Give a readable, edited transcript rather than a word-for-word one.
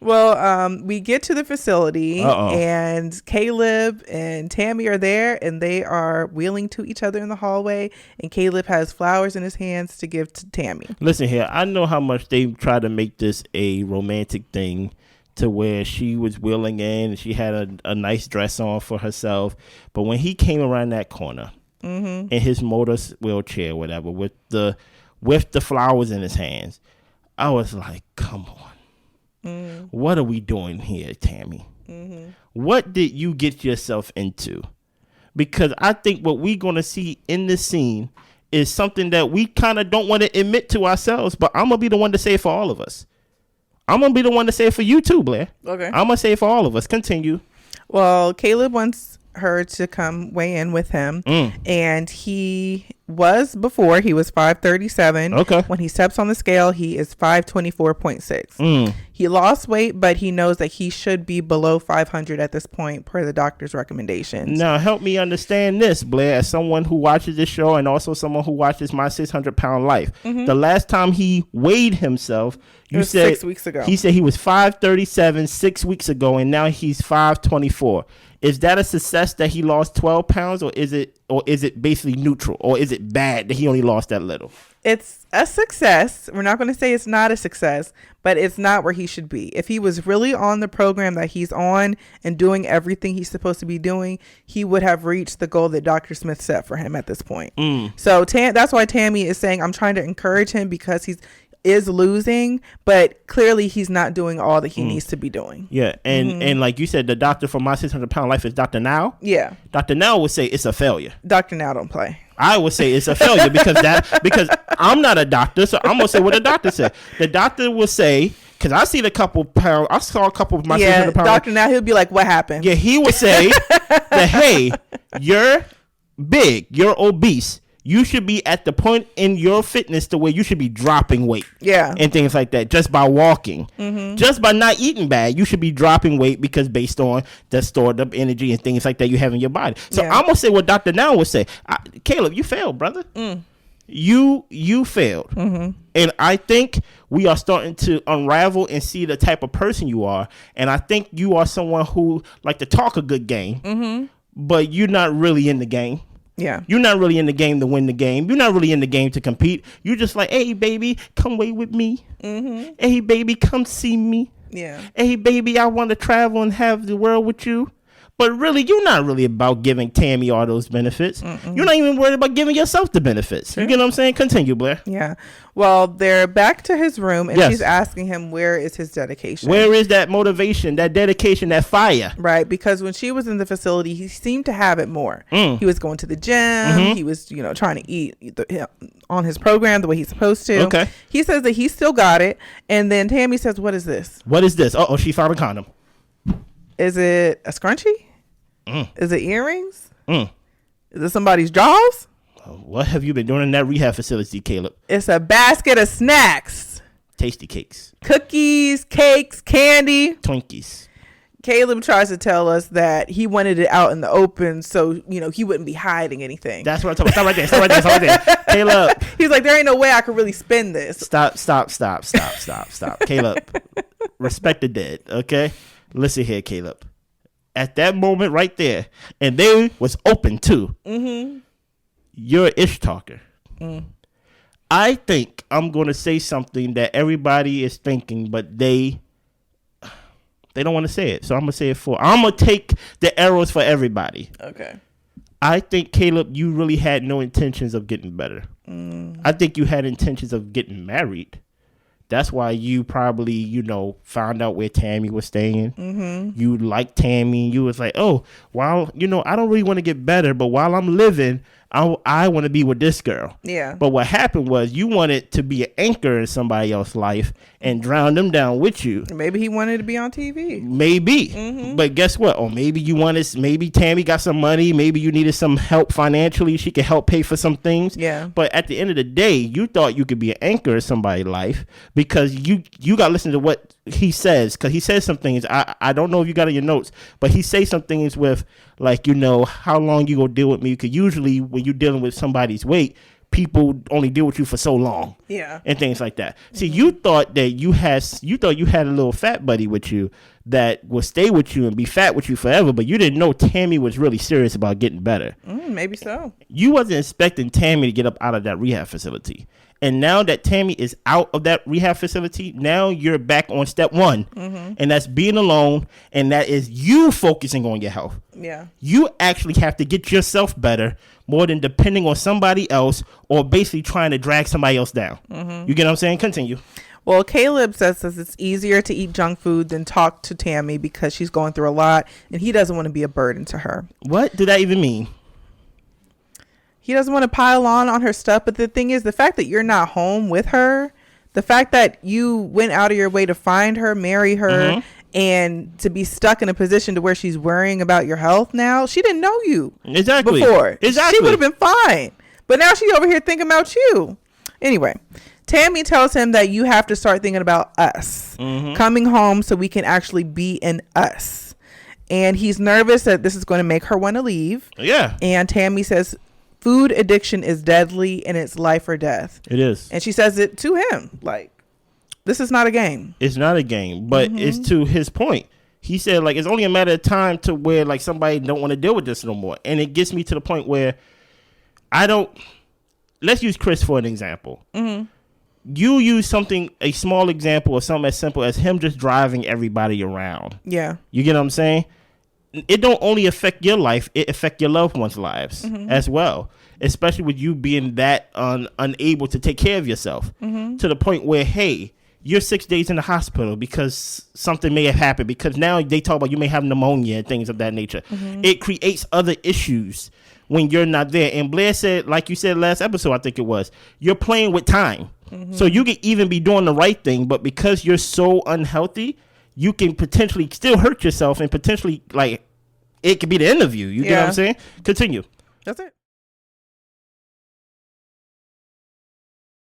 Well, we get to the facility Uh-oh. and Caleb and Tammy are there and they are wheeling to each other in the hallway. And Caleb has flowers in his hands to give to Tammy. Listen here, I know how much they try to make this a romantic thing to where she was wheeling in and she had a nice dress on for herself. But when he came around that corner in his motor wheelchair, whatever, with the flowers in his hands, I was like, come on. What are we doing here, Tammy? What did you get yourself into? Because I think what we're going to see in this scene is something that we kind of don't want to admit to ourselves, but I'm going to be the one to say it for all of us. I'm going to be the one to say it for you too, Blair. Okay. I'm going to say it for all of us. Continue. Well, Caleb wants her to come weigh in with him. And he was 537. Okay. When he steps on the scale, he is 524.6. He lost weight, but he knows that he should be below 500 at this point per the doctor's recommendations. Now, help me understand this, Blair, as someone who watches this show and also someone who watches My 600-Pound Life. The last time he weighed himself, you said 6 weeks ago. He said he was 537 6 weeks ago, and now he's 524. Is that a success that he lost 12 pounds, or is it basically neutral, or is it bad that he only lost that little? It's a success. We're not going to say it's not a success, but it's not where he should be. If he was really on the program that he's on and doing everything he's supposed to be doing, he would have reached the goal that Dr. Smith set for him at this point. So that's why Tammy is saying, I'm trying to encourage him because he is losing, but clearly he's not doing all that he needs to be doing. Yeah, and like you said, the doctor from My 600-Pound Life is Dr. Now. Yeah. Dr. Now would say it's a failure. Dr. Now don't play. I would say it's a failure because I'm not a doctor, so I'm gonna say what the doctor said. The doctor will say, because I saw a couple of My 600-Pound. Dr. Now, he'll be like, what happened? Yeah, he would say that, hey, you're big, you're obese. You should be at the point in your fitness to where you should be dropping weight. Yeah. And things like that. Just by walking. Just by not eating bad, you should be dropping weight because based on the stored up energy and things like that you have in your body. So I'm going to say what Dr. Now would say. Caleb, you failed, brother. You failed. And I think we are starting to unravel and see the type of person you are. And I think you are someone who like to talk a good game, but you're not really in the game. Yeah. You're not really in the game to win the game. You're not really in the game to compete. You're just like, hey, baby, come wait with me. Hey, baby, come see me. Yeah. Hey, baby, I want to travel and have the world with you. But really, you're not really about giving Tammy all those benefits. You're not even worried about giving yourself the benefits. You get what I'm saying? Continue, Blair. Yeah. Well, they're back to his room, and she's asking him where is his dedication. Where is that motivation, that dedication, that fire? Right, because when she was in the facility, he seemed to have it more. He was going to the gym. He was, trying to eat on his program the way he's supposed to. Okay. He says that he still got it, and then Tammy says, "What is this? What is this? Uh-oh, she found a condom. Is it a scrunchie? Is it earrings? Is it somebody's jaws? What have you been doing in that rehab facility, Caleb? It's a basket of snacks. Tasty cakes. Cookies, cakes, candy. Twinkies. Caleb tries to tell us that he wanted it out in the open so, he wouldn't be hiding anything. That's what I'm talking about. Stop right there. Caleb. He's like, there ain't no way I could really spend this. Stop. Caleb, respect the dead, okay? Listen here, Caleb. At that moment right there, and they was open too. You're an ish talker. I think I'm going to say something that everybody is thinking, but they don't want to say it. So I'm going to say it I'm going to take the arrows for everybody. Okay. I think, Caleb, you really had no intentions of getting better. I think you had intentions of getting married. That's why you probably, found out where Tammy was staying. You liked Tammy. You was like, oh, well, I don't really want to get better, but while I'm living, I want to be with this girl. Yeah. But what happened was you wanted to be an anchor in somebody else's life and drown them down with you. Maybe he wanted to be on TV. Maybe. But guess what? Or maybe maybe Tammy got some money. Maybe you needed some help financially. She could help pay for some things. Yeah. But at the end of the day, you thought you could be an anchor in somebody's life because you got to listen to what he says. Because he says some things. I don't know if you got it in your notes, but he says some things with like, how long you gonna deal with me? Because usually when you're dealing with somebody's weight, people only deal with you for so long. Yeah. And things like that. See, you thought that you had a little fat buddy with you that will stay with you and be fat with you forever, but you didn't know Tammy was really serious about getting better. Maybe so. You wasn't expecting Tammy to get up out of that rehab facility. And now that Tammy is out of that rehab facility, now you're back on step one. And that's being alone. And that is you focusing on your health. Yeah. You actually have to get yourself better more than depending on somebody else or basically trying to drag somebody else down. You get what I'm saying? Continue. Well, Caleb says it's easier to eat junk food than talk to Tammy because she's going through a lot and he doesn't want to be a burden to her. What did that even mean? He doesn't want to pile on her stuff. But the thing is, the fact that you're not home with her, the fact that you went out of your way to find her, marry her, and to be stuck in a position to where she's worrying about your health now, she didn't know you before. She would have been fine. But now she's over here thinking about you. Anyway, Tammy tells him that you have to start thinking about us coming home so we can actually be in us. And he's nervous that this is going to make her want to leave. Yeah. And Tammy says, food addiction is deadly and it's life or death. It is. And she says it to him. Like, this is not a game. It's not a game, but it's to his point. He said, like, it's only a matter of time to where, like, somebody don't want to deal with this no more. And it gets me to the point where let's use Chris for an example. You use a small example or something as simple as him just driving everybody around. Yeah. You get what I'm saying? It don't only affect your life, it affect your loved ones' lives as well, especially with you being that unable to take care of yourself to the point where, hey, you're 6 days in the hospital because something may have happened, because now they talk about you may have pneumonia and things of that nature. It creates other issues when you're not there. And Blair said, like you said last episode, I think it was, you're playing with time. So you can even be doing the right thing, but because you're so unhealthy, you can potentially still hurt yourself and potentially, like, it could be the end of you. You get what I'm saying? Continue. That's it.